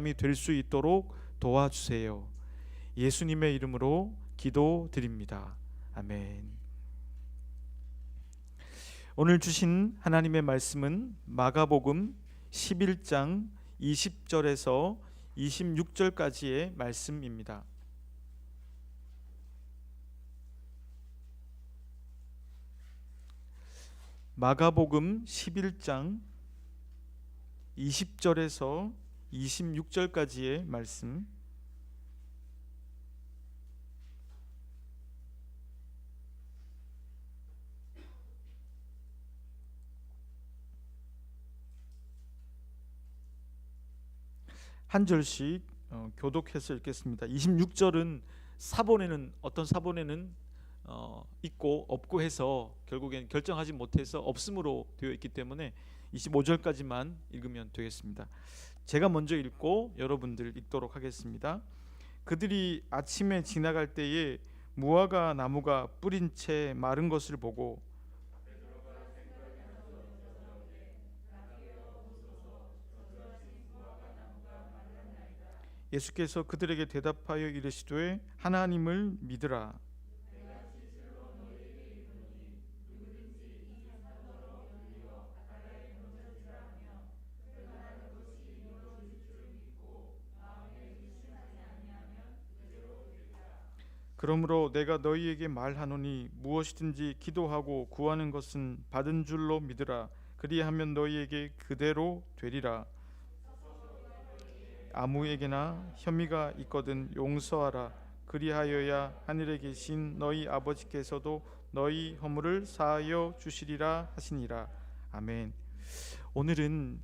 사람이 될 수 있도록 도와주세요. 예수님의 이름으로 기도드립니다. 아멘. 오늘 주신 하나님의 말씀은 마가복음 11장 20절에서 26절까지의 말씀입니다. 마가복음 11장 20절에서 26절까지의 말씀. 한 절씩 교독해서 읽겠습니다. 26절은 사본에는 어떤 사본에는 있고 없고 해서 결국엔 결정하지 못해서 없음으로 되어 있기 때문에 25절까지만 읽으면 되겠습니다. 제가 먼저 읽고 여러분들 읽도록 하겠습니다. 그들이 아침에 지나갈 때에 무화과 나무가 뿌린 채 마른 것을 보고 예수께서 그들에게 대답하여 이르시되 하나님을 믿으라. 그러므로 내가 너희에게 말하노니 무엇이든지 기도하고 구하는 것은 받은 줄로 믿으라. 그리하면 너희에게 그대로 되리라. 아무에게나 혐의가 있거든 용서하라. 그리하여야 하늘에 계신 너희 아버지께서도 너희 허물을 사하여 주시리라 하시니라. 아멘. 오늘은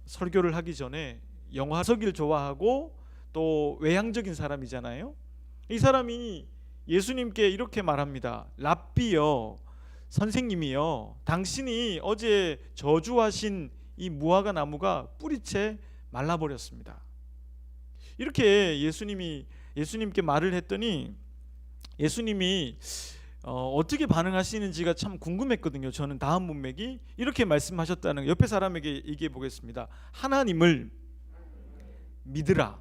설교를 하기 전에 영화 서기를 좋아하고 또 외향적인 사람이잖아요. 이 사람이 예수님께 이렇게 말합니다. 랍비여, 선생님이여, 당신이 어제 저주하신 이 무화과 나무가 뿌리채 말라버렸습니다. 이렇게 예수님께 말을 했더니 예수님이 어떻게 반응하시는지가 참 궁금했거든요. 저는 다음 문맥이 이렇게 말씀하셨다는, 옆에 사람에게 얘기해 보겠습니다. 하나님을 믿으라.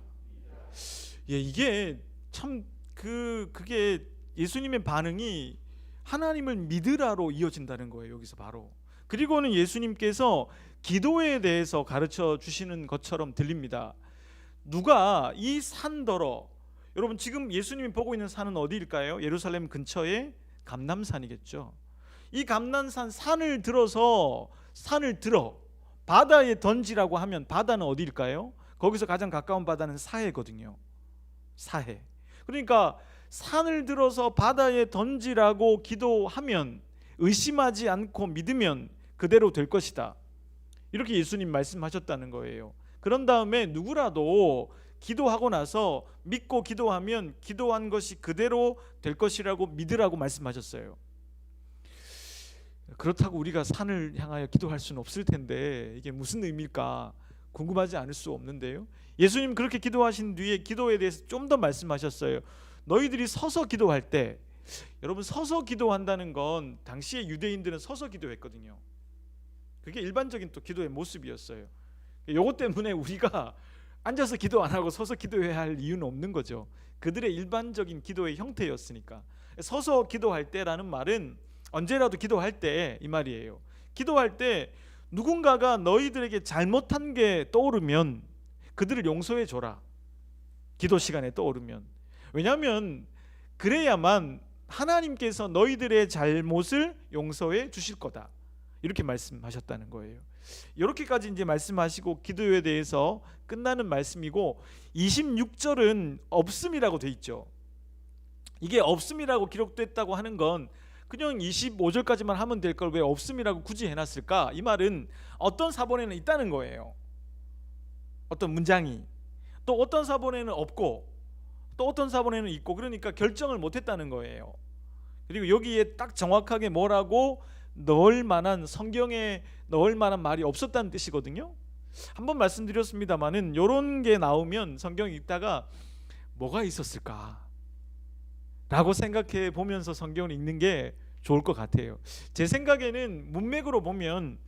예, 이게 참 그게 예수님의 반응이 하나님을 믿으라로 이어진다는 거예요. 여기서 바로. 그리고는 예수님께서 기도에 대해서 가르쳐 주시는 것처럼 들립니다. 누가 이 산더러, 여러분 지금 예수님이 보고 있는 산은 어디일까요? 예루살렘 근처의 감람산이겠죠. 이 감람산 산을 들어 바다에 던지라고 하면 바다는 어디일까요? 거기서 가장 가까운 바다는 사해거든요. 사해. 그러니까 산을 들어서 바다에 던지라고 기도하면, 의심하지 않고 믿으면 그대로 될 것이다. 이렇게 예수님 말씀하셨다는 거예요. 그런 다음에 누구라도 기도하고 나서 믿고 기도하면 기도한 것이 그대로 될 것이라고 믿으라고 말씀하셨어요. 그렇다고 우리가 산을 향하여 기도할 수는 없을 텐데 이게 무슨 의미일까 궁금하지 않을 수 없는데요. 예수님 그렇게 기도하신 뒤에 기도에 대해서 좀 더 말씀하셨어요. 너희들이 서서 기도할 때, 여러분 서서 기도한다는 건 당시에 유대인들은 서서 기도했거든요. 그게 일반적인 또 기도의 모습이었어요. 요것 때문에 우리가 앉아서 기도 안 하고 서서 기도해야 할 이유는 없는 거죠. 그들의 일반적인 기도의 형태였으니까. 서서 기도할 때라는 말은 언제라도 기도할 때 이 말이에요. 기도할 때 누군가가 너희들에게 잘못한 게 떠오르면 그들을 용서해 줘라. 기도 시간에 떠오르면. 왜냐하면 그래야만 하나님께서 너희들의 잘못을 용서해 주실 거다. 이렇게 말씀하셨다는 거예요. 이렇게까지 이제 말씀하시고 기도에 대해서 끝나는 말씀이고, 26절은 없음이라고 돼 있죠. 이게 없음이라고 기록됐다고 하는 건 그냥 25절까지만 하면 될 걸 왜 없음이라고 굳이 해놨을까? 이 말은 어떤 사본에는 있다는 거예요. 어떤 문장이. 또 어떤 사본에는 없고 또 어떤 사본에는 있고, 그러니까 결정을 못했다는 거예요. 그리고 여기에 딱 정확하게 뭐라고 넣을 만한, 성경에 넣을 만한 말이 없었다는 뜻이거든요. 한번 말씀드렸습니다마는 이런 게 나오면 성경 읽다가 뭐가 있었을까 라고 생각해 보면서 성경을 읽는 게 좋을 것 같아요. 제 생각에는 문맥으로 보면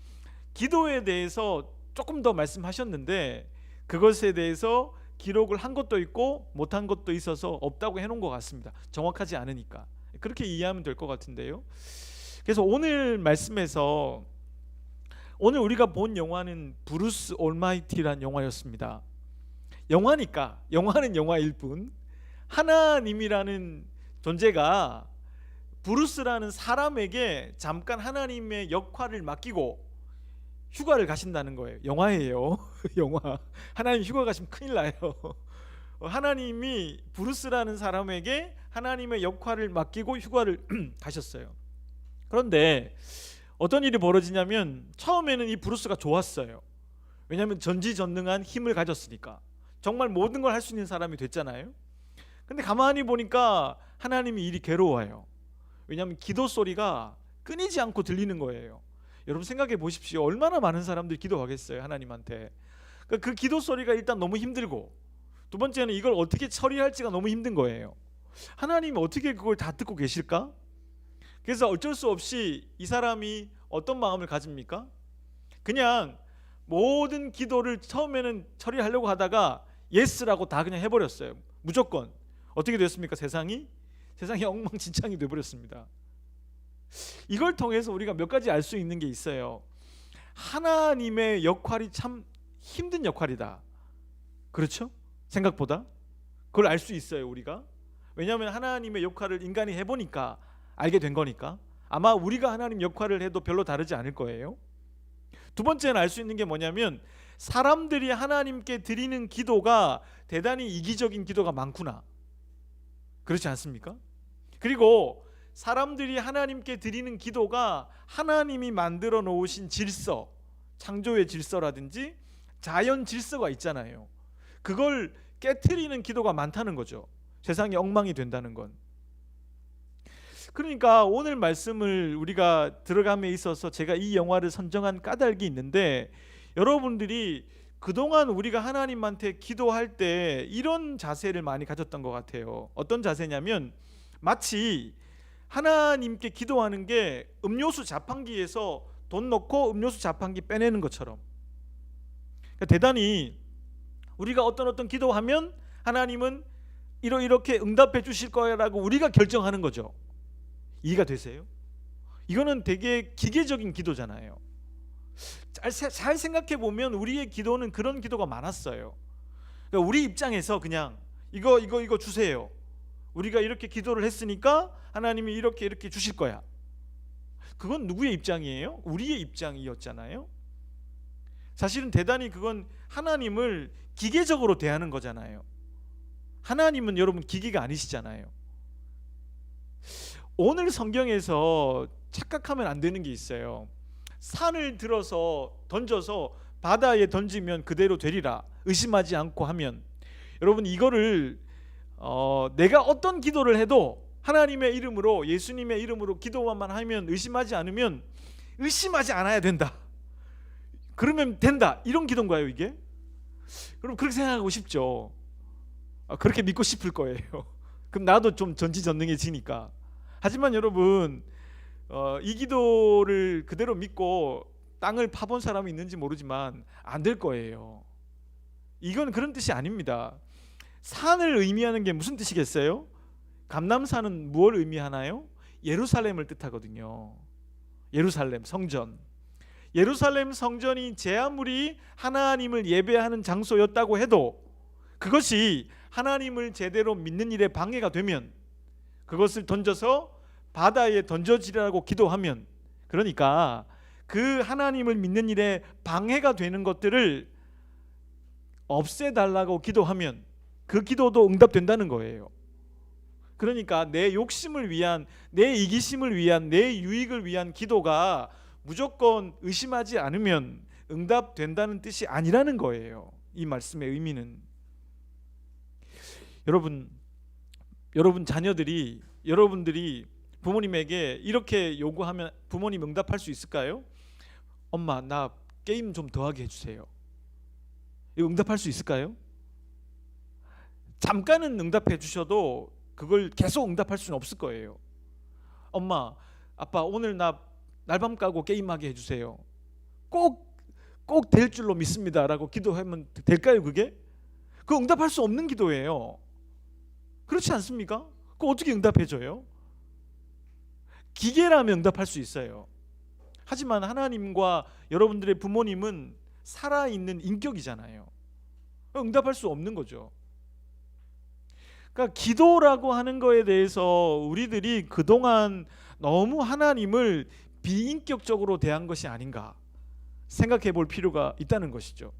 기도에 대해서 조금 더 말씀하셨는데 그것에 대해서 기록을 한 것도 있고 못한 것도 있어서 없다고 해놓은 것 같습니다. 정확하지 않으니까. 그렇게 이해하면 될 것 같은데요. 그래서 오늘 말씀에서 오늘 우리가 본 영화는 브루스 올마이티란 영화였습니다. 영화니까 영화는 영화일 뿐 하나님이라는 존재가 브루스라는 사람에게 잠깐 하나님의 역할을 맡기고 휴가를 가신다는 거예요. 영화예요. 영화. 하나님 휴가 가시면 큰일 나요. 하나님이 브루스라는 사람에게 하나님의 역할을 맡기고 휴가를 가셨어요. 그런데 어떤 일이 벌어지냐면 처음에는 이 브루스가 좋았어요. 왜냐하면 전지전능한 힘을 가졌으니까 정말 모든 걸 할 수 있는 사람이 됐잖아요. 근데 가만히 보니까 하나님이 일이 괴로워요. 왜냐하면 기도 소리가 끊이지 않고 들리는 거예요. 여러분 생각해 보십시오. 얼마나 많은 사람들이 기도하겠어요 하나님한테. 그러니까 그 기도 소리가 일단 너무 힘들고, 두 번째는 이걸 어떻게 처리할지가 너무 힘든 거예요. 하나님이 어떻게 그걸 다 듣고 계실까? 그래서 어쩔 수 없이 이 사람이 어떤 마음을 가집니까? 그냥 모든 기도를 처음에는 처리하려고 하다가 예스라고 다 그냥 해버렸어요. 무조건. 어떻게 됐습니까? 세상이 엉망진창이 돼버렸습니다. 이걸 통해서 우리가 몇 가지 알 수 있는 게 있어요. 하나님의 역할이 참 힘든 역할이다. 그렇죠? 생각보다 그걸 알 수 있어요 우리가. 왜냐하면 하나님의 역할을 인간이 해보니까 알게 된 거니까. 아마 우리가 하나님 역할을 해도 별로 다르지 않을 거예요. 두 번째는 알 수 있는 게 뭐냐면 사람들이 하나님께 드리는 기도가 대단히 이기적인 기도가 많구나. 그렇지 않습니까? 그리고 사람들이 하나님께 드리는 기도가 하나님이 만들어 놓으신 질서, 창조의 질서라든지 자연 질서가 있잖아요. 그걸 깨트리는 기도가 많다는 거죠. 세상이 엉망이 된다는 건. 그러니까 오늘 말씀을 우리가 들어감에 있어서 제가 이 영화를 선정한 까닭이 있는데, 여러분들이 그동안 우리가 하나님한테 기도할 때 이런 자세를 많이 가졌던 것 같아요. 어떤 자세냐면 마치 하나님께 기도하는 게 음료수 자판기에서 돈 넣고 음료수 자판기 빼내는 것처럼. 그러니까 대단히 우리가 어떤 기도하면 하나님은 이렇게 응답해 주실 거라고 우리가 결정하는 거죠. 이해가 되세요? 이거는 되게 기계적인 기도잖아요. 잘 생각해 보면 우리의 기도는 그런 기도가 많았어요. 그러니까 우리 입장에서 그냥 이거 주세요. 우리가 이렇게 기도를 했으니까 하나님이 이렇게 주실 거야. 그건 누구의 입장이에요? 우리의 입장이었잖아요. 사실은 대단히 그건 하나님을 기계적으로 대하는 거잖아요. 하나님은 여러분 기계가 아니시잖아요. 오늘 성경에서 착각하면 안 되는 게 있어요. 산을 들어서 던져서 바다에 던지면 그대로 되리라 의심하지 않고 하면, 여러분 이거를 내가 어떤 기도를 해도 하나님의 이름으로, 예수님의 이름으로 기도만 하면 의심하지 않으면 의심하지 않아야 된다, 그러면 된다, 이런 기도인가요 이게? 그럼 그렇게 생각하고 싶죠. 그렇게 믿고 싶을 거예요. 그럼 나도 좀 전지전능해지니까. 하지만 여러분 이 기도를 그대로 믿고 땅을 파본 사람이 있는지 모르지만 안 될 거예요. 이건 그런 뜻이 아닙니다. 산을 의미하는 게 무슨 뜻이겠어요? 감람산은 무엇을 의미하나요? 예루살렘을 뜻하거든요. 예루살렘 성전. 예루살렘 성전이 제 아무리 하나님을 예배하는 장소였다고 해도 그것이 하나님을 제대로 믿는 일에 방해가 되면, 그것을 던져서 바다에 던져지라고 기도하면, 그러니까 그 하나님을 믿는 일에 방해가 되는 것들을 없애달라고 기도하면 그 기도도 응답된다는 거예요. 그러니까 내 욕심을 위한, 내 이기심을 위한, 내 유익을 위한 기도가 무조건 의심하지 않으면 응답된다는 뜻이 아니라는 거예요. 이 말씀의 의미는. 여러분 자녀들이, 여러분들이 부모님에게 이렇게 요구하면 부모님 응답할 수 있을까요? 엄마 나 게임 좀 더 하게 해주세요. 이거 응답할 수 있을까요? 잠깐은 응답해 주셔도 그걸 계속 응답할 수는 없을 거예요. 엄마 아빠 오늘 나 날밤 까고 게임하게 해주세요. 꼭 꼭 될 줄로 믿습니다라고 기도하면 될까요? 그게? 그 응답할 수 없는 기도예요. 그렇지 않습니까? 그 어떻게 응답해줘요? 기계라면 응답할 수 있어요. 하지만 하나님과 여러분들의 부모님은 살아있는 인격이잖아요. 응답할 수 없는 거죠. 그러니까 기도라고 하는 거에 대해서 우리들이 그동안 너무 하나님을 비인격적으로 대한 것이 아닌가 생각해 볼 필요가 있다는 것이죠.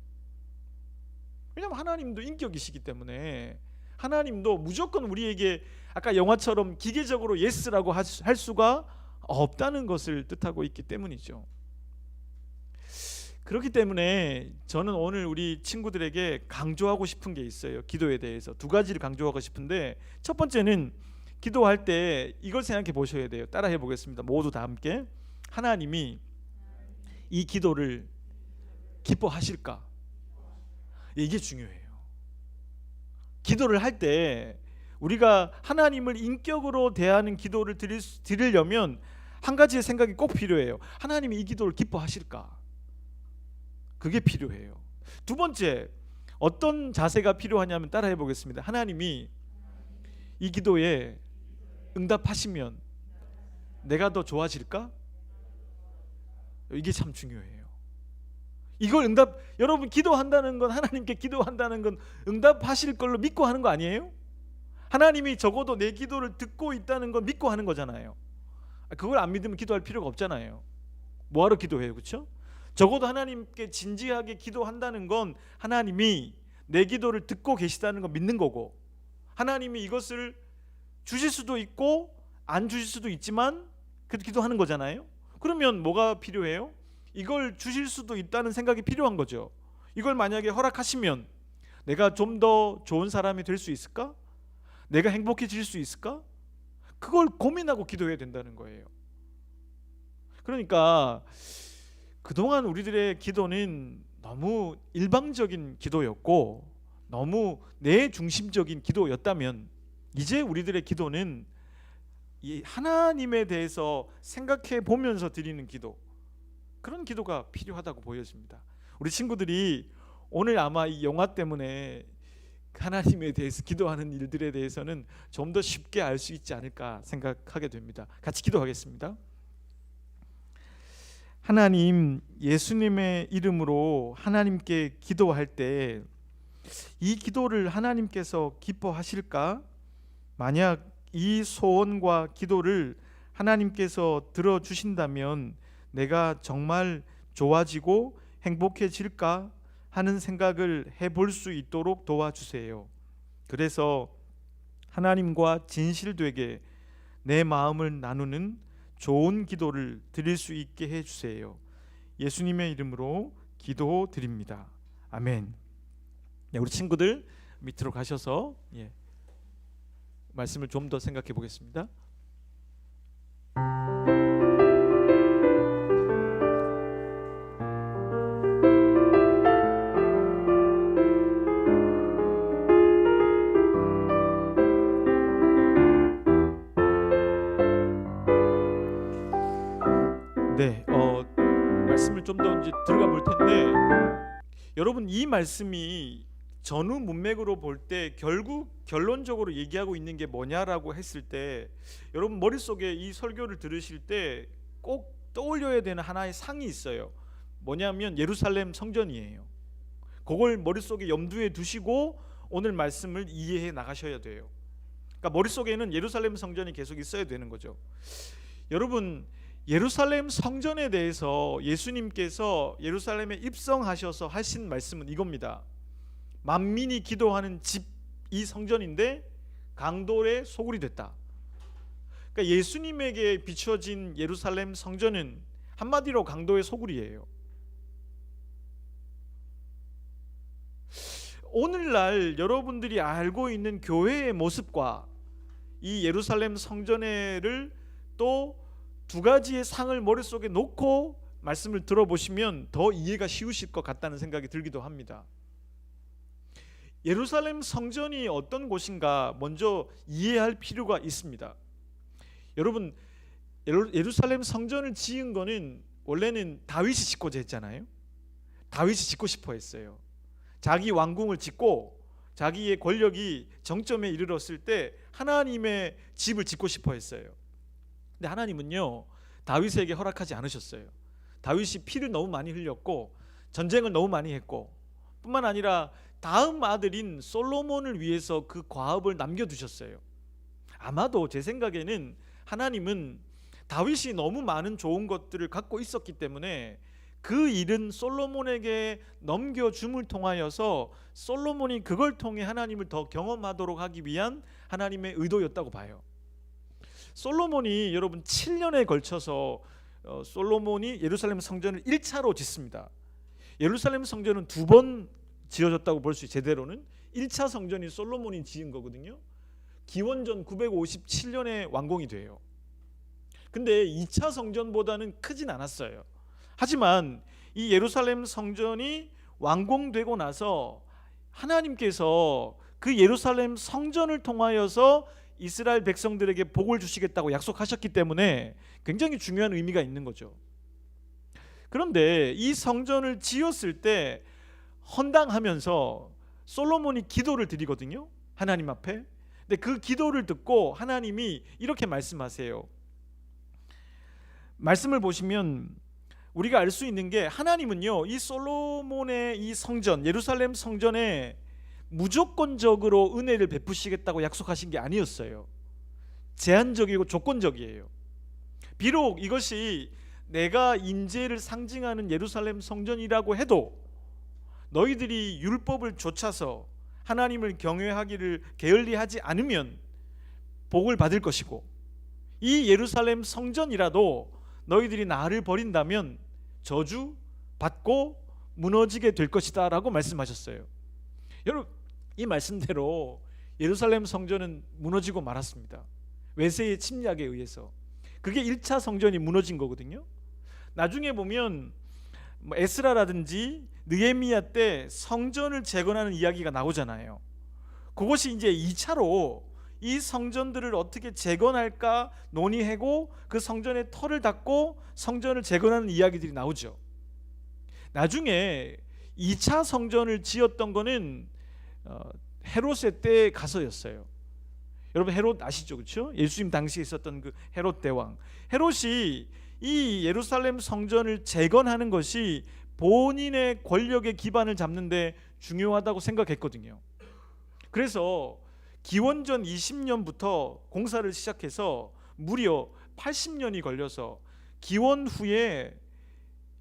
왜냐하면 하나님도 인격이시기 때문에 하나님도 무조건 우리에게 아까 영화처럼 기계적으로 예스라고 할 수가 없다는 것을 뜻하고 있기 때문이죠. 그렇기 때문에 저는 오늘 우리 친구들에게 강조하고 싶은 게 있어요. 기도에 대해서 두 가지를 강조하고 싶은데, 첫 번째는 기도할 때 이걸 생각해 보셔야 돼요. 따라해 보겠습니다. 모두 다 함께. 하나님이 이 기도를 기뻐하실까? 이게 중요해요. 기도를 할 때 우리가 하나님을 인격으로 대하는 기도를 드리려면 한 가지의 생각이 꼭 필요해요. 하나님이 이 기도를 기뻐하실까? 그게 필요해요. 두 번째, 어떤 자세가 필요하냐면 따라해 보겠습니다. 하나님이 이 기도에 응답하시면 내가 더 좋아질까? 이게 참 중요해요. 이걸 여러분 기도한다는 건, 하나님께 기도한다는 건 응답하실 걸로 믿고 하는 거 아니에요? 하나님이 적어도 내 기도를 듣고 있다는 건 믿고 하는 거잖아요. 그걸 안 믿으면 기도할 필요가 없잖아요. 뭐하러 기도해요, 그렇죠? 적어도 하나님께 진지하게 기도한다는 건 하나님이 내 기도를 듣고 계시다는 걸 믿는 거고, 하나님이 이것을 주실 수도 있고 안 주실 수도 있지만 그래도 기도하는 거잖아요. 그러면 뭐가 필요해요? 이걸 주실 수도 있다는 생각이 필요한 거죠. 이걸 만약에 허락하시면 내가 좀 더 좋은 사람이 될 수 있을까? 내가 행복해질 수 있을까? 그걸 고민하고 기도해야 된다는 거예요. 그러니까 그동안 우리들의 기도는 너무 일방적인 기도였고 너무 내 중심적인 기도였다면, 이제 우리들의 기도는 이 하나님에 대해서 생각해 보면서 드리는 기도, 그런 기도가 필요하다고 보여집니다. 우리 친구들이 오늘 아마 이 영화 때문에 하나님에 대해서 기도하는 일들에 대해서는 좀 더 쉽게 알 수 있지 않을까 생각하게 됩니다. 같이 기도하겠습니다. 하나님, 예수님의 이름으로 하나님께 기도할 때 이 기도를 하나님께서 기뻐하실까? 만약 이 소원과 기도를 하나님께서 들어주신다면 내가 정말 좋아지고 행복해질까 하는 생각을 해볼 수 있도록 도와주세요. 그래서 하나님과 진실되게 내 마음을 나누는 좋은 기도를 드릴 수 있게 해주세요. 예수님의 이름으로 기도드립니다. 아멘. 네, 우리 친구들 밑으로 가셔서 말씀을 좀 더 생각해 보겠습니다. 네, 말씀을 좀 더 이제 들어가 볼 텐데, 여러분 이 말씀이 전후 문맥으로 볼 때 결국 결론적으로 얘기하고 있는 게 뭐냐라고 했을 때, 여러분 머릿속에 이 설교를 들으실 때 꼭 떠올려야 되는 하나의 상이 있어요. 뭐냐면 예루살렘 성전이에요. 그걸 머릿속에 염두에 두시고 오늘 말씀을 이해해 나가셔야 돼요. 그러니까 머릿속에는 예루살렘 성전이 계속 있어야 되는 거죠. 여러분, 예루살렘 성전에 대해서 예수님께서 예루살렘에 입성하셔서 하신 말씀은 이겁니다. 만민이 기도하는 집, 이 성전인데 강돌의 소굴이 됐다. 그러니까 예수님에게 비춰진 예루살렘 성전은 한마디로 강도의 소굴이에요. 오늘날 여러분들이 알고 있는 교회의 모습과 이 예루살렘 성전을 또 두 가지의 상을 머릿속에 놓고 말씀을 들어보시면 더 이해가 쉬우실 것 같다는 생각이 들기도 합니다. 예루살렘 성전이 어떤 곳인가 먼저 이해할 필요가 있습니다. 여러분, 예루살렘 성전을 지은 거는 원래는 다윗이 짓고자 했잖아요. 다윗이 짓고 싶어 했어요. 자기 왕궁을 짓고 자기의 권력이 정점에 이르렀을 때 하나님의 집을 짓고 싶어 했어요. 근데 하나님은요, 다윗에게 허락하지 않으셨어요. 다윗이 피를 너무 많이 흘렸고 전쟁을 너무 많이 했고, 뿐만 아니라 다음 아들인 솔로몬을 위해서 그 과업을 남겨두셨어요. 아마도 제 생각에는 하나님은 다윗이 너무 많은 좋은 것들을 갖고 있었기 때문에 그 일은 솔로몬에게 넘겨줌을 통하여서 솔로몬이 그걸 통해 하나님을 더 경험하도록 하기 위한 하나님의 의도였다고 봐요. 솔로몬이 여러분 7년에 걸쳐서 솔로몬이 예루살렘 성전을 1차로 짓습니다. 예루살렘 성전은 2번 지어졌다고 볼 수 있어요. 제대로는 1차 성전이 솔로몬이 지은 거거든요. 기원전 957년에 완공이 돼요. 근데 2차 성전보다는 크진 않았어요. 하지만 이 예루살렘 성전이 완공되고 나서 하나님께서 그 예루살렘 성전을 통하여서 이스라엘 백성들에게 복을 주시겠다고 약속하셨기 때문에 굉장히 중요한 의미가 있는 거죠. 그런데 이 성전을 지었을 때 헌당하면서 솔로몬이 기도를 드리거든요, 하나님 앞에. 근데 그 기도를 듣고 하나님이 이렇게 말씀하세요. 말씀을 보시면 우리가 알 수 있는 게, 하나님은요, 이 솔로몬의 이 성전, 예루살렘 성전에 무조건적으로 은혜를 베푸시겠다고 약속하신 게 아니었어요. 제한적이고 조건적이에요. 비록 이것이 내가 인재를 상징하는 예루살렘 성전이라고 해도 너희들이 율법을 좇아서 하나님을 경외하기를 게을리하지 않으면 복을 받을 것이고, 이 예루살렘 성전이라도 너희들이 나를 버린다면 저주 받고 무너지게 될 것이다 라고 말씀하셨어요. 여러분, 이 말씀대로 예루살렘 성전은 무너지고 말았습니다. 외세의 침략에 의해서. 그게 1차 성전이 무너진 거거든요. 나중에 보면 에스라라든지 느헤미야 때 성전을 재건하는 이야기가 나오잖아요. 그것이 이제 2차로 이 성전들을 어떻게 재건할까 논의하고 그 성전의 터를 닦고 성전을 재건하는 이야기들이 나오죠. 나중에 2차 성전을 지었던 거는 헤롯의 때에 가서였어요. 여러분, 헤롯 아시죠? 그렇죠? 예수님 당시에 있었던 그 헤롯 대왕. 헤롯이 이 예루살렘 성전을 재건하는 것이 본인의 권력의 기반을 잡는데 중요하다고 생각했거든요. 그래서 기원전 20년부터 공사를 시작해서 무려 80년이 걸려서 기원 후에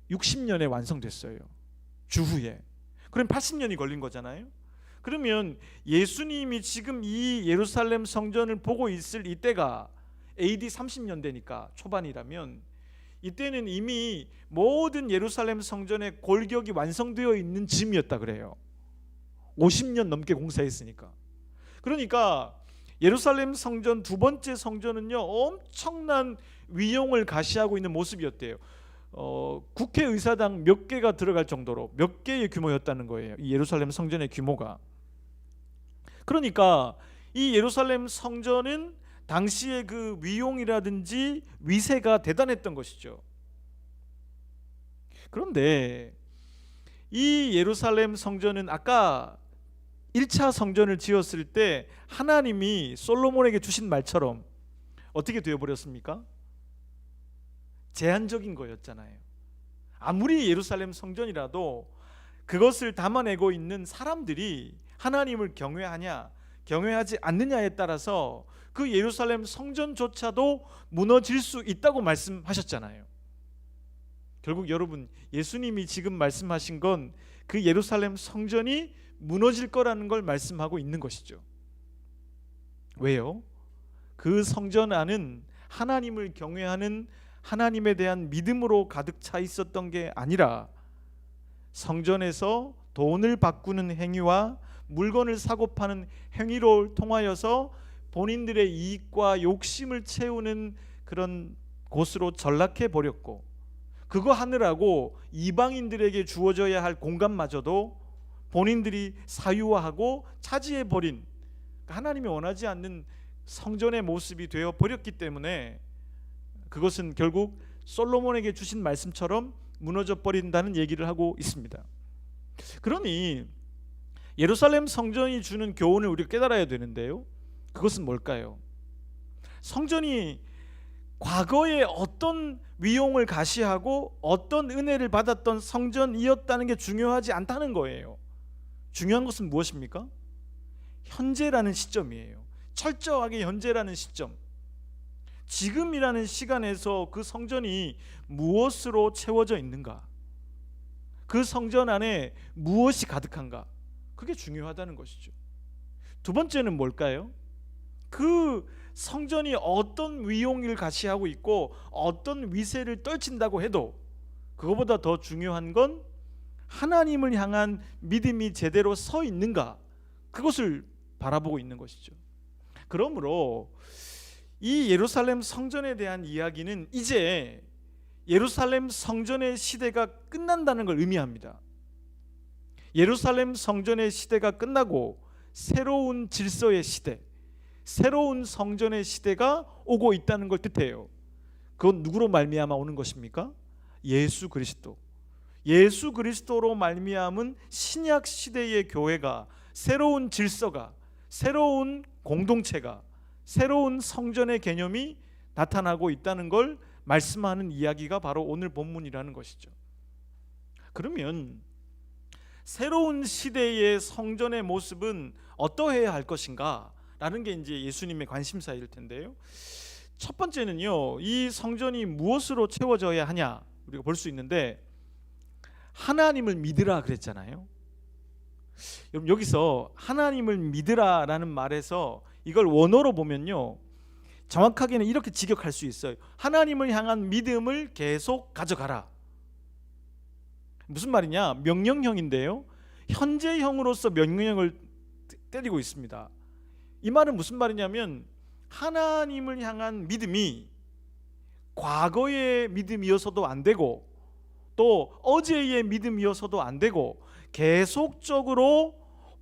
60년에 완성됐어요. 주후에. 그럼 80년이 걸린 거잖아요. 그러면 예수님이 지금 이 예루살렘 성전을 보고 있을 이때가 AD 30년대니까 초반이라면, 이때는 이미 모든 예루살렘 성전의 골격이 완성되어 있는 즈음이었다 그래요. 50년 넘게 공사했으니까. 그러니까 예루살렘 성전 2번째 성전은요, 엄청난 위용을 가시하고 있는 모습이었대요. 국회의사당 몇 개가 들어갈 정도로 몇 개의 규모였다는 거예요, 이 예루살렘 성전의 규모가. 그러니까 이 예루살렘 성전은 당시의 그 위용이라든지 위세가 대단했던 것이죠. 그런데 이 예루살렘 성전은 아까 1차 성전을 지었을 때 하나님이 솔로몬에게 주신 말처럼 어떻게 되어버렸습니까? 제한적인 거였잖아요. 아무리 예루살렘 성전이라도 그것을 담아내고 있는 사람들이 하나님을 경외하냐 경외하지 않느냐에 따라서 그 예루살렘 성전조차도 무너질 수 있다고 말씀하셨잖아요. 결국 여러분, 예수님이 지금 말씀하신 건 그 예루살렘 성전이 무너질 거라는 걸 말씀하고 있는 것이죠. 왜요? 그 성전 안은 하나님을 경외하는 하나님에 대한 믿음으로 가득 차 있었던 게 아니라 성전에서 돈을 바꾸는 행위와 물건을 사고 파는 행위로 통하여서 본인들의 이익과 욕심을 채우는 그런 곳으로 전락해 버렸고, 그거 하느라고 이방인들에게 주어져야 할 공간마저도 본인들이 사유화하고 차지해 버린, 하나님이 원하지 않는 성전의 모습이 되어 버렸기 때문에 그것은 결국 솔로몬에게 주신 말씀처럼 무너져 버린다는 얘기를 하고 있습니다. 그러니 예루살렘 성전이 주는 교훈을 우리가 깨달아야 되는데요, 그것은 뭘까요? 성전이 과거에 어떤 위용을 가시하고 어떤 은혜를 받았던 성전이었다는 게 중요하지 않다는 거예요. 중요한 것은 무엇입니까? 현재라는 시점이에요. 철저하게 현재라는 시점, 지금이라는 시간에서 그 성전이 무엇으로 채워져 있는가, 그 성전 안에 무엇이 가득한가, 그게 중요하다는 것이죠. 두 번째는 뭘까요? 그 성전이 어떤 위용을 가시하고 있고 어떤 위세를 떨친다고 해도 그거보다 더 중요한 건 하나님을 향한 믿음이 제대로 서 있는가, 그것을 바라보고 있는 것이죠. 그러므로 이 예루살렘 성전에 대한 이야기는 이제 예루살렘 성전의 시대가 끝난다는 걸 의미합니다. 예루살렘 성전의 시대가 끝나고 새로운 질서의 시대, 새로운 성전의 시대가 오고 있다는 걸 뜻해요. 그건 누구로 말미암아 오는 것입니까? 예수 그리스도. 예수 그리스도로 말미암은 신약 시대의 교회가, 새로운 질서가, 새로운 공동체가, 새로운 성전의 개념이 나타나고 있다는 걸 말씀하는 이야기가 바로 오늘 본문이라는 것이죠. 그러면 새로운 시대의 성전의 모습은 어떠해야 할 것인가 라는 게 이제 예수님의 관심사일 텐데요, 첫 번째는요, 이 성전이 무엇으로 채워져야 하냐 우리가 볼 수 있는데, 하나님을 믿으라 그랬잖아요. 여러분, 여기서 하나님을 믿으라 라는 말에서 이걸 원어로 보면요, 정확하게는 이렇게 직역할 수 있어요. 하나님을 향한 믿음을 계속 가져가라. 무슨 말이냐? 명령형인데요, 현재형으로서 명령형을 때리고 있습니다. 이 말은 무슨 말이냐면, 하나님을 향한 믿음이 과거의 믿음이어서도 안 되고 또 어제의 믿음이어서도 안 되고 계속적으로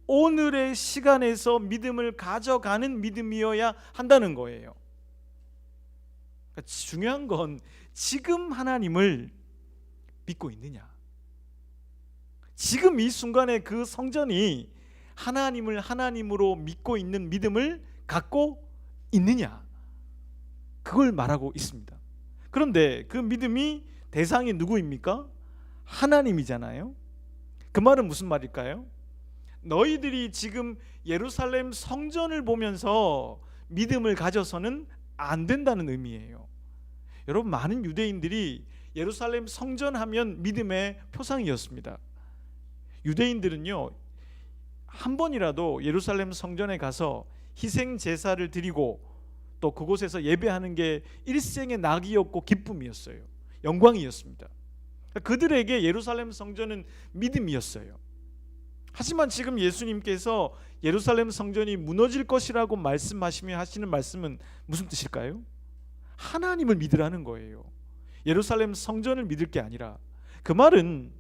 오늘의 시간에서 믿음을 가져가는 믿음이어야 한다는 거예요. 그러니까 중요한 건 지금 하나님을 믿고 있느냐, 지금 이 순간에 그 성전이 하나님을 하나님으로 믿고 있는 믿음을 갖고 있느냐, 그걸 말하고 있습니다. 그런데 그 믿음이 대상이 누구입니까? 하나님이잖아요. 그 말은 무슨 말일까요? 너희들이 지금 예루살렘 성전을 보면서 믿음을 가져서는 안 된다는 의미예요. 여러분, 많은 유대인들이 예루살렘 성전 하면 믿음의 표상이었습니다. 유대인들은요, 한 번이라도 예루살렘 성전에 가서 희생 제사를 드리고 또 그곳에서 예배하는 게 일생의 낙이었고 기쁨이었어요. 영광이었습니다. 그들에게 예루살렘 성전은 믿음이었어요. 하지만 지금 예수님께서 예루살렘 성전이 무너질 것이라고 말씀하시며 하시는 말씀은 무슨 뜻일까요? 하나님을 믿으라는 거예요. 예루살렘 성전을 믿을 게 아니라. 그 말은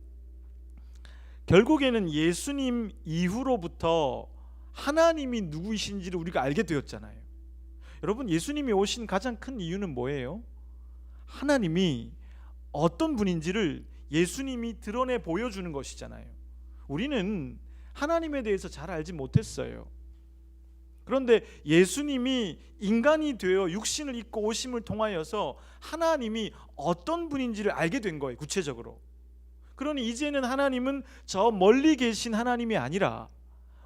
결국에는 예수님 이후로부터 하나님이 누구이신지를 우리가 알게 되었잖아요. 여러분, 예수님이 오신 가장 큰 이유는 뭐예요? 하나님이 어떤 분인지를 예수님이 드러내 보여주는 것이잖아요. 우리는 하나님에 대해서 잘 알지 못했어요. 그런데 예수님이 인간이 되어 육신을 입고 오심을 통하여서 하나님이 어떤 분인지를 알게 된 거예요, 구체적으로. 그러니 이제는 하나님은 저 멀리 계신 하나님이 아니라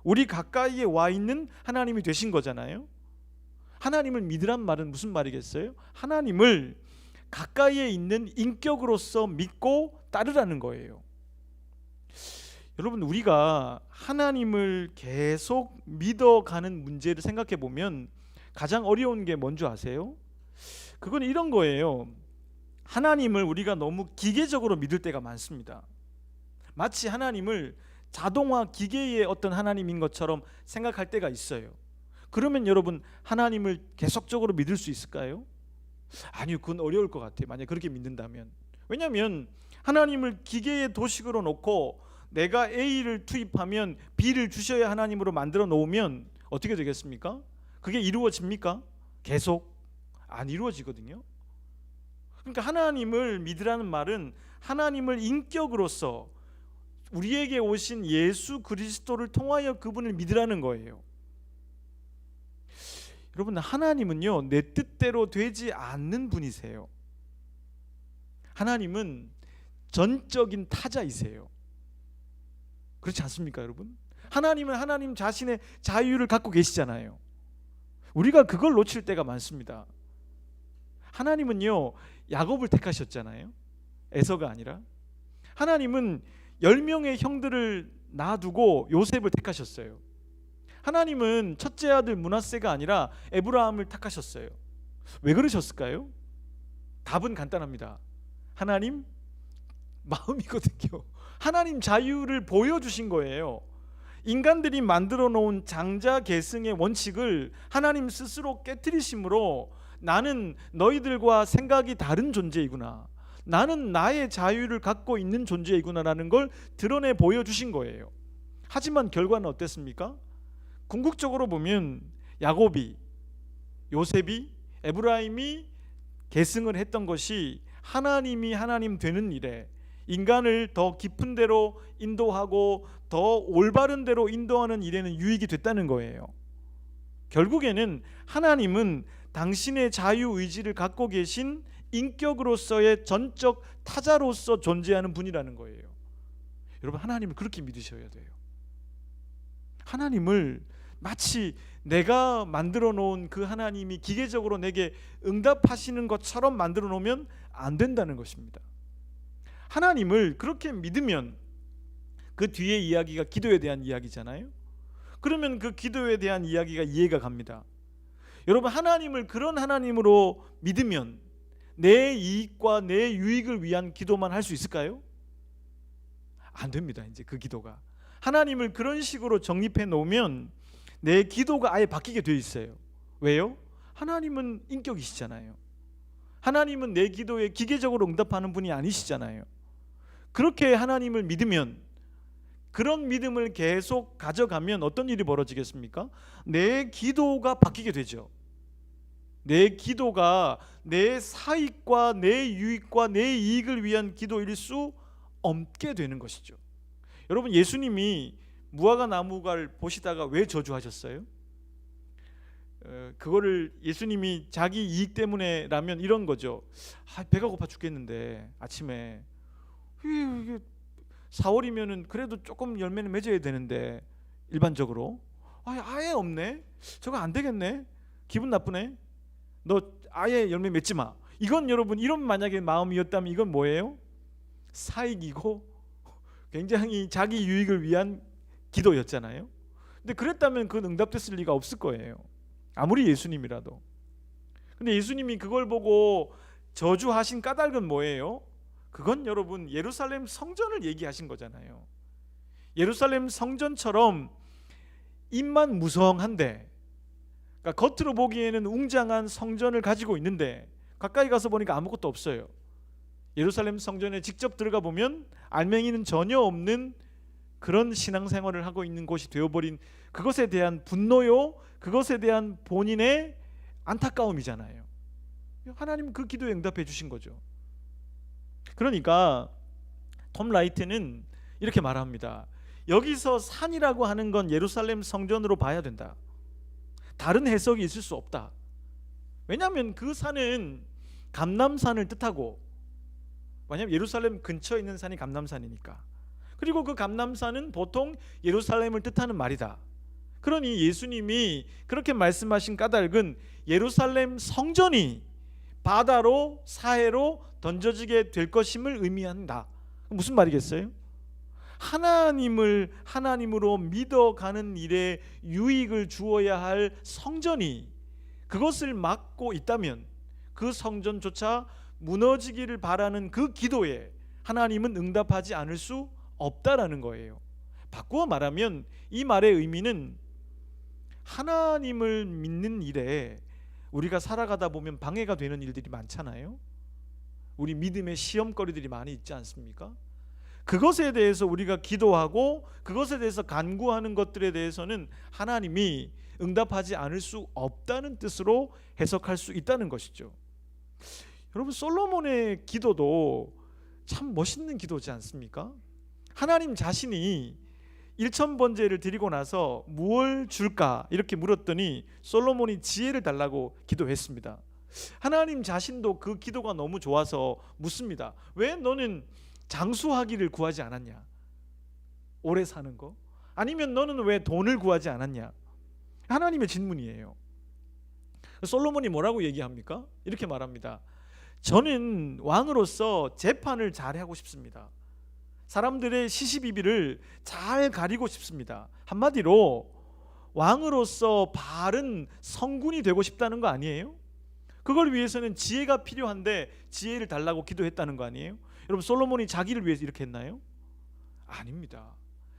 우리 가까이에 와 있는 하나님이 되신 거잖아요. 하나님을 믿으란 말은 무슨 말이겠어요? 하나님을 가까이에 있는 인격으로서 믿고 따르라는 거예요. 여러분, 우리가 하나님을 계속 믿어가는 문제를 생각해 보면 가장 어려운 게 뭔지 아세요? 그건 이런 거예요. 하나님을 우리가 너무 기계적으로 믿을 때가 많습니다. 마치 하나님을 자동화 기계의 어떤 하나님인 것처럼 생각할 때가 있어요. 그러면 여러분, 하나님을 계속적으로 믿을 수 있을까요? 아니요, 그건 어려울 것 같아요. 만약 그렇게 믿는다면. 왜냐하면 하나님을 기계의 도식으로 놓고 내가 A를 투입하면 B를 주셔야 하나님으로 만들어 놓으면 어떻게 되겠습니까? 그게 이루어집니까? 계속 안 이루어지거든요. 그러니까 하나님을 믿으라는 말은 하나님을 인격으로서 우리에게 오신 예수 그리스도를 통하여 그분을 믿으라는 거예요. 여러분, 하나님은요, 내 뜻대로 되지 않는 분이세요. 하나님은 전적인 타자이세요. 그렇지 않습니까, 여러분? 하나님은 하나님 자신의 자유를 갖고 계시잖아요. 우리가 그걸 놓칠 때가 많습니다. 하나님은요, 야곱을 택하셨잖아요. 에서가 아니라. 하나님은 10명의 형들을 놔두고 요셉을 택하셨어요. 하나님은 첫째 아들 므낫세가 아니라 에브라함을 택하셨어요. 왜 그러셨을까요? 답은 간단합니다. 하나님 마음이거든요. 하나님 자유를 보여주신 거예요. 인간들이 만들어 놓은 장자 계승의 원칙을 하나님 스스로 깨트리심으로 나는 너희들과 생각이 다른 존재이구나, 나는 나의 자유를 갖고 있는 존재이구나라는 걸 드러내 보여주신 거예요. 하지만 결과는 어땠습니까? 궁극적으로 보면 야곱이, 요셉이, 에브라임이 계승을 했던 것이 하나님이 하나님 되는 일에 인간을 더 깊은 데로 인도하고 더 올바른 데로 인도하는 일에는 유익이 됐다는 거예요. 결국에는 하나님은 당신의 자유의지를 갖고 계신 인격으로서의 전적 타자로서 존재하는 분이라는 거예요. 여러분, 하나님을 그렇게 믿으셔야 돼요. 하나님을 마치 내가 만들어 놓은 그 하나님이 기계적으로 내게 응답하시는 것처럼 만들어 놓으면 안 된다는 것입니다. 하나님을 그렇게 믿으면 그 뒤에 이야기가 기도에 대한 이야기잖아요. 그러면 그 기도에 대한 이야기가 이해가 갑니다. 여러분, 하나님을 그런 하나님으로 믿으면 내 이익과 내 유익을 위한 기도만 할 수 있을까요? 안 됩니다. 이제 그 기도가 하나님을 그런 식으로 정립해 놓으면 내 기도가 아예 바뀌게 돼 있어요. 왜요? 하나님은 인격이시잖아요. 하나님은 내 기도에 기계적으로 응답하는 분이 아니시잖아요. 그렇게 하나님을 믿으면, 그런 믿음을 계속 가져가면 어떤 일이 벌어지겠습니까? 내 기도가 바뀌게 되죠. 내 기도가 내 사익과 내 유익과 내 이익을 위한 기도일 수 없게 되는 것이죠. 여러분, 예수님이 무화과 나무를 보시다가 왜 저주하셨어요? 그거를 예수님이 자기 이익 때문에라면 이런 거죠. 배가 고파 죽겠는데 아침에 이게 4월이면은 그래도 조금 열매는 맺어야 되는데 일반적으로 아예 없네. 저거 안 되겠네. 기분 나쁘네. 너 아예 열매 맺지 마. 이건 여러분, 이런 만약에 마음이었다면 이건 뭐예요? 사익이고 굉장히 자기 유익을 위한 기도였잖아요. 근데 그랬다면 그건 응답됐을 리가 없을 거예요. 아무리 예수님이라도. 근데 예수님이 그걸 보고 저주하신 까닭은 뭐예요? 그건 여러분, 예루살렘 성전을 얘기하신 거잖아요. 예루살렘 성전처럼 입만 무성한데, 그러니까 겉으로 보기에는 웅장한 성전을 가지고 있는데 가까이 가서 보니까 아무것도 없어요. 예루살렘 성전에 직접 들어가 보면 알맹이는 전혀 없는 그런 신앙생활을 하고 있는 곳이 되어버린, 그것에 대한 분노요, 그것에 대한 본인의 안타까움이잖아요. 하나님 그 기도에 응답해 주신 거죠. 그러니까 톰 라이트는 이렇게 말합니다. 여기서 산이라고 하는 건 예루살렘 성전으로 봐야 된다. 다른 해석이 있을 수 없다. 왜냐하면 그 산은 감람산을 뜻하고, 왜냐하면 예루살렘 근처에 있는 산이 감람산이니까. 그리고 그 감람산은 보통 예루살렘을 뜻하는 말이다. 그러니 예수님이 그렇게 말씀하신 까닭은 예루살렘 성전이 바다로, 사해로 던져지게 될 것임을 의미한다. 무슨 말이겠어요? 하나님을 하나님으로 믿어가는 일에 유익을 주어야 할 성전이 그것을 막고 있다면 그 성전조차 무너지기를 바라는 그 기도에 하나님은 응답하지 않을 수 없다라는 거예요. 바꾸어 말하면 이 말의 의미는 하나님을 믿는 일에 우리가 살아가다 보면 방해가 되는 일들이 많잖아요. 우리 믿음의 시험거리들이 많이 있지 않습니까? 그것에 대해서 우리가 기도하고 그것에 대해서 간구하는 것들에 대해서는 하나님이 응답하지 않을 수 없다는 뜻으로 해석할 수 있다는 것이죠. 여러분, 솔로몬의 기도도 참 멋있는 기도지 않습니까? 하나님 자신이 1,000번제를 드리고 나서 무엇을 줄까 이렇게 물었더니 솔로몬이 지혜를 달라고 기도했습니다. 하나님 자신도 그 기도가 너무 좋아서 묻습니다. 왜 너는 장수하기를 구하지 않았냐? 오래 사는 거? 아니면 너는 왜 돈을 구하지 않았냐? 하나님의 질문이에요. 솔로몬이 뭐라고 얘기합니까? 이렇게 말합니다. 저는 왕으로서 재판을 잘 하고 싶습니다. 사람들의 시시비비를 잘 가리고 싶습니다. 한마디로 왕으로서 바른 성군이 되고 싶다는 거 아니에요? 그걸 위해서는 지혜가 필요한데 지혜를 달라고 기도했다는 거 아니에요? 여러분, 솔로몬이 자기를 위해서 이렇게 했나요? 아닙니다.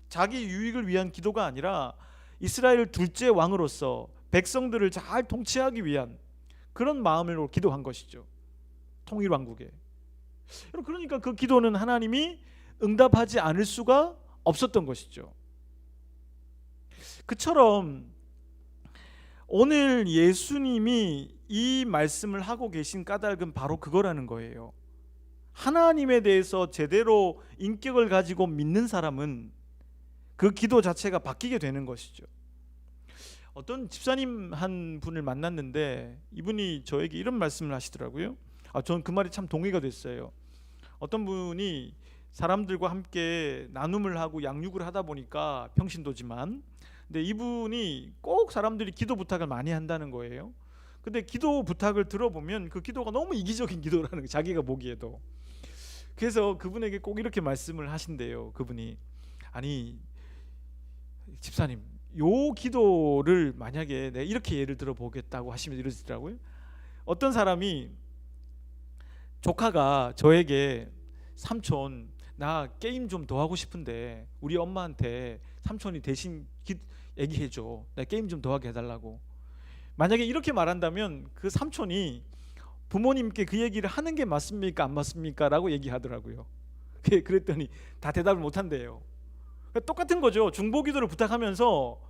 자기 유익을 위한 기도가 아니라 이스라엘 둘째 왕으로서 백성들을 잘 통치하기 위한 그런 마음으로 기도한 것이죠. 통일왕국에. 그러니까 그 기도는 하나님이 응답하지 않을 수가 없었던 것이죠. 그처럼 오늘 예수님이 이 말씀을 하고 계신 까닭은 바로 그거라는 거예요. 하나님에 대해서 제대로 인격을 가지고 믿는 사람은 그 기도 자체가 바뀌게 되는 것이죠. 어떤 집사님 한 분을 만났는데 이분이 저에게 이런 말씀을 하시더라고요. 저는 그 말이 참 동의가 됐어요. 어떤 분이 사람들과 함께 나눔을 하고 양육을 하다 보니까 평신도지만, 근데 이분이 꼭 사람들이 기도 부탁을 많이 한다는 거예요. 근데 기도 부탁을 들어보면 그 기도가 너무 이기적인 기도라는 거예요, 자기가 보기에도. 그래서 그분에게 꼭 이렇게 말씀을 하신대요. 그분이, 아니 집사님, 요 기도를 만약에 내가 이렇게 예를 들어 보겠다고 하시면 이러시더라고요. 어떤 사람이, 조카가 저에게 삼촌 나 게임 좀 더 하고 싶은데 우리 엄마한테 삼촌이 대신 얘기해줘, 나 게임 좀 더 하게 해달라고. 만약에 이렇게 말한다면 그 삼촌이 부모님께 그 얘기를 하는 게 맞습니까 안 맞습니까? 라고 얘기하더라고요. 그랬더니 다 대답을 못한대요. 똑같은 거죠. 중보기도를 부탁하면서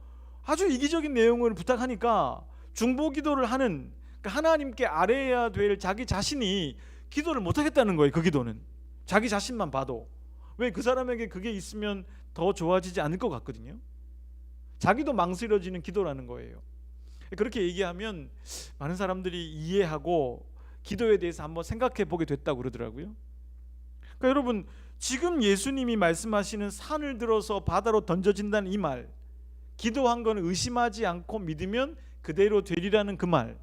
아주 이기적인 내용을 부탁하니까 중보기도를 하는, 그러니까 하나님께 아뢰어야 될 자기 자신이 기도를 못하겠다는 거예요. 그 기도는 자기 자신만 봐도 왜 그 사람에게 그게 있으면 더 좋아지지 않을 것 같거든요. 자기도 망설여지는 기도라는 거예요. 그렇게 얘기하면 많은 사람들이 이해하고 기도에 대해서 한번 생각해 보게 됐다고 그러더라고요. 그러니까 여러분, 지금 예수님이 말씀하시는 산을 들어서 바다로 던져진다는 이 말, 기도한 건 의심하지 않고 믿으면 그대로 되리라는 그 말,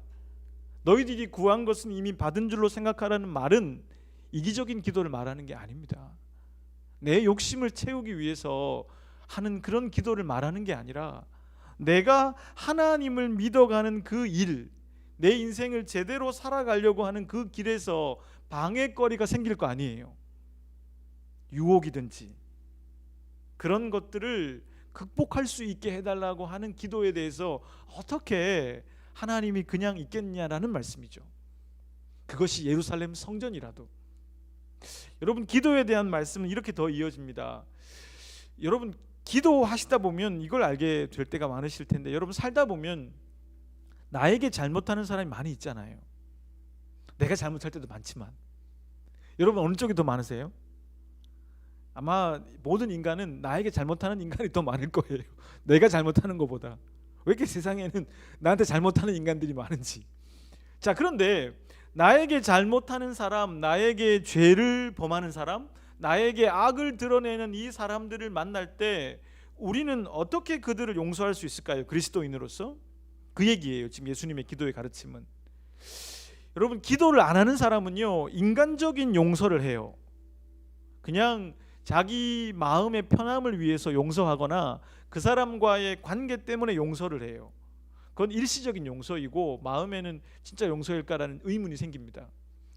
너희들이 구한 것은 이미 받은 줄로 생각하라는 말은 이기적인 기도를 말하는 게 아닙니다. 내 욕심을 채우기 위해서 하는 그런 기도를 말하는 게 아니라 내가 하나님을 믿어가는 그 일, 내 인생을 제대로 살아가려고 하는 그 길에서 방해거리가 생길 거 아니에요. 유혹이든지 그런 것들을 극복할 수 있게 해달라고 하는 기도에 대해서 어떻게 하나님이 그냥 있겠냐라는 말씀이죠. 그것이 예루살렘 성전이라도. 여러분, 기도에 대한 말씀은 이렇게 더 이어집니다. 여러분, 기도하시다 보면 이걸 알게 될 때가 많으실 텐데, 여러분 살다 보면 나에게 잘못하는 사람이 많이 있잖아요. 내가 잘못할 때도 많지만. 여러분 어느 쪽이 더 많으세요? 아마 모든 인간은 나에게 잘못하는 인간이 더 많을 거예요. 내가 잘못하는 것보다. 왜 이렇게 세상에는 나한테 잘못하는 인간들이 많은지. 자, 그런데 나에게 잘못하는 사람, 나에게 죄를 범하는 사람, 나에게 악을 드러내는 이 사람들을 만날 때 우리는 어떻게 그들을 용서할 수 있을까요? 그리스도인으로서. 그 얘기예요, 지금 예수님의 기도의 가르침은. 여러분, 기도를 안 하는 사람은요, 인간적인 용서를 해요. 그냥 자기 마음의 편함을 위해서 용서하거나 그 사람과의 관계 때문에 용서를 해요. 그건 일시적인 용서이고 마음에는 진짜 용서일까라는 의문이 생깁니다.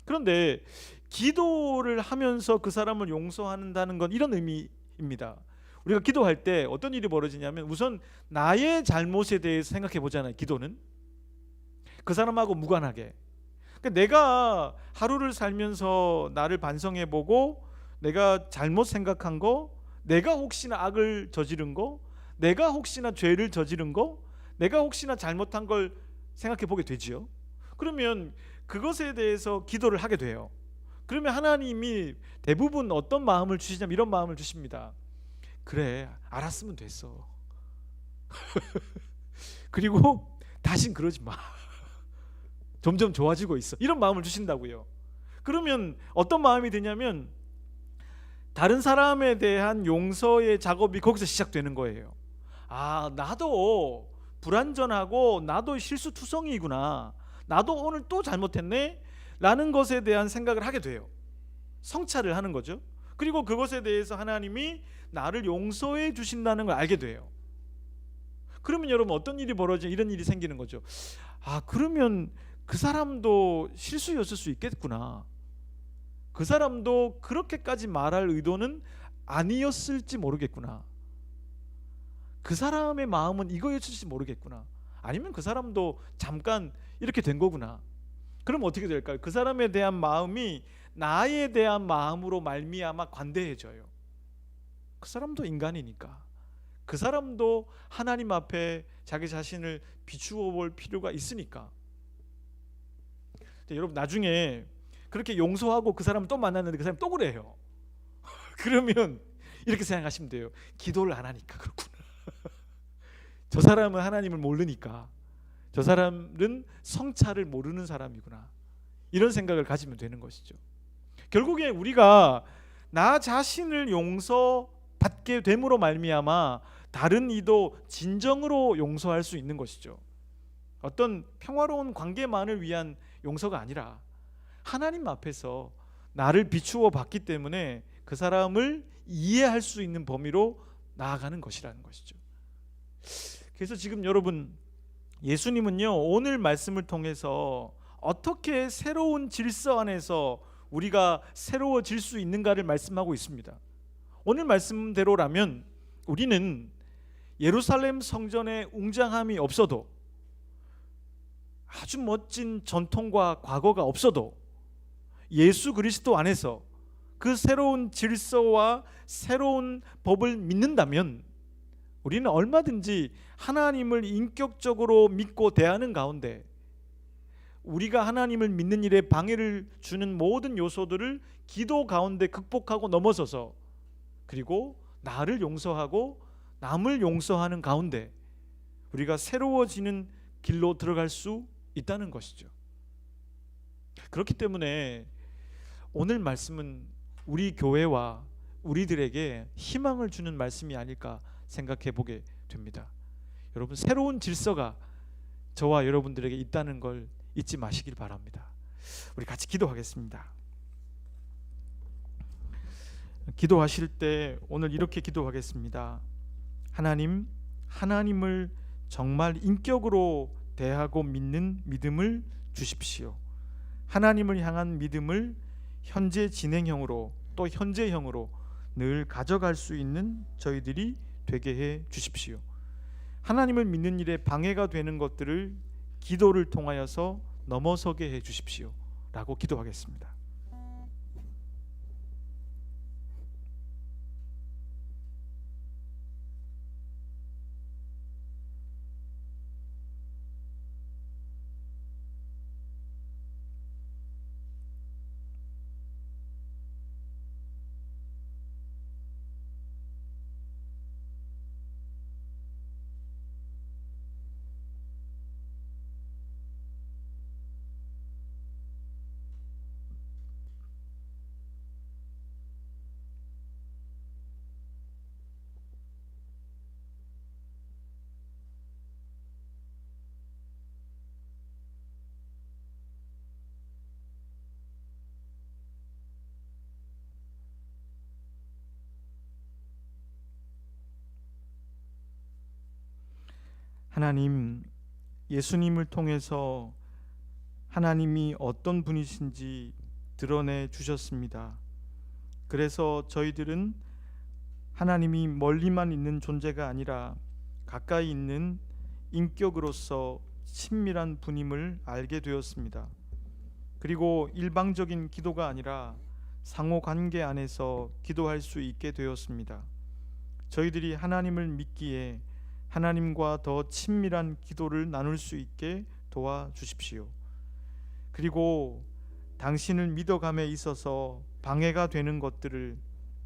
그런데 기도를 하면서 그 사람을 용서한다는 건 이런 의미입니다. 우리가 기도할 때 어떤 일이 벌어지냐면, 우선 나의 잘못에 대해서 생각해 보잖아요. 기도는 그 사람하고 무관하게. 그러니까 내가 하루를 살면서 나를 반성해 보고 내가 잘못 생각한 거, 내가 혹시나 악을 저지른 거, 내가 혹시나 죄를 저지른 거, 내가 혹시나 잘못한 걸 생각해 보게 되지요. 그러면 그것에 대해서 기도를 하게 돼요. 그러면 하나님이 대부분 어떤 마음을 주시냐면 이런 마음을 주십니다. 그래, 알았으면 됐어. 그리고 다신 그러지 마. 점점 좋아지고 있어. 이런 마음을 주신다고요. 그러면 어떤 마음이 드냐면 다른 사람에 대한 용서의 작업이 거기서 시작되는 거예요. 아, 나도 불완전하고 나도 실수투성이구나, 나도 오늘 또 잘못했네 라는 것에 대한 생각을 하게 돼요. 성찰을 하는 거죠. 그리고 그것에 대해서 하나님이 나를 용서해 주신다는 걸 알게 돼요. 그러면 여러분 어떤 일이 벌어지냐, 이런 일이 생기는 거죠. 아, 그러면 그 사람도 실수였을 수 있겠구나, 그 사람도 그렇게까지 말할 의도는 아니었을지 모르겠구나, 그 사람의 마음은 이거였을지 모르겠구나, 아니면 그 사람도 잠깐 이렇게 된 거구나. 그럼 어떻게 될까요? 그 사람에 대한 마음이 나에 대한 마음으로 말미암아 관대해져요. 그 사람도 인간이니까, 그 사람도 하나님 앞에 자기 자신을 비추어 볼 필요가 있으니까. 여러분 나중에 그렇게 용서하고 그 사람을 또 만났는데 그 사람이 또 그래요. 그러면 이렇게 생각하시면 돼요. 기도를 안 하니까 그렇구나. 저 사람은 하나님을 모르니까, 저 사람은 성찰을 모르는 사람이구나, 이런 생각을 가지면 되는 것이죠. 결국에 우리가 나 자신을 용서받게 됨으로 말미암아 다른 이도 진정으로 용서할 수 있는 것이죠. 어떤 평화로운 관계만을 위한 용서가 아니라 하나님 앞에서 나를 비추어 봤기 때문에 그 사람을 이해할 수 있는 범위로 나아가는 것이라는 것이죠. 그래서 지금 여러분, 예수님은요 오늘 말씀을 통해서 어떻게 새로운 질서 안에서 우리가 새로워질 수 있는가를 말씀하고 있습니다. 오늘 말씀대로라면 우리는 예루살렘 성전의 웅장함이 없어도, 아주 멋진 전통과 과거가 없어도 예수 그리스도 안에서 그 새로운 질서와 새로운 법을 믿는다면 우리는 얼마든지 하나님을 인격적으로 믿고 대하는 가운데 우리가 하나님을 믿는 일에 방해를 주는 모든 요소들을 기도 가운데 극복하고 넘어서서, 그리고 나를 용서하고 남을 용서하는 가운데 우리가 새로워지는 길로 들어갈 수 있다는 것이죠. 그렇기 때문에 오늘 말씀은 우리 교회와 우리들에게 희망을 주는 말씀이 아닐까 생각해 보게 됩니다. 여러분, 새로운 질서가 저와 여러분들에게 있다는 걸 잊지 마시길 바랍니다. 우리 같이 기도하겠습니다. 기도하실 때 오늘 이렇게 기도하겠습니다. 하나님, 하나님을 정말 인격으로 대하고 믿는 믿음을 주십시오. 하나님을 향한 믿음을 현재 진행형으로 또 현재형으로 늘 가져갈 수 있는 저희들이 되게 해 주십시오. 하나님을 믿는 일에 방해가 되는 것들을 기도를 통하여서 넘어서게 해 주십시오 라고 기도하겠습니다. 하나님, 예수님을 통해서 하나님이 어떤 분이신지 드러내 주셨습니다. 그래서 저희들은 하나님이 멀리만 있는 존재가 아니라 가까이 있는 인격으로서 친밀한 분임을 알게 되었습니다. 그리고 일방적인 기도가 아니라 상호 관계 안에서 기도할 수 있게 되었습니다. 저희들이 하나님을 믿기에 하나님과 더 친밀한 기도를 나눌 수 있게 도와주십시오. 그리고 당신을 믿어감에 있어서 방해가 되는 것들을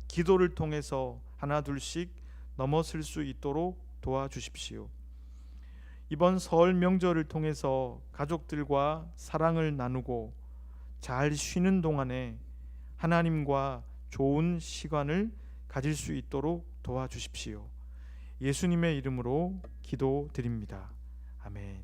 기도를 통해서 하나 둘씩 넘어설 수 있도록 도와주십시오. 이번 설 명절을 통해서 가족들과 사랑을 나누고 잘 쉬는 동안에 하나님과 좋은 시간을 가질 수 있도록 도와주십시오. 예수님의 이름으로 기도드립니다. 아멘.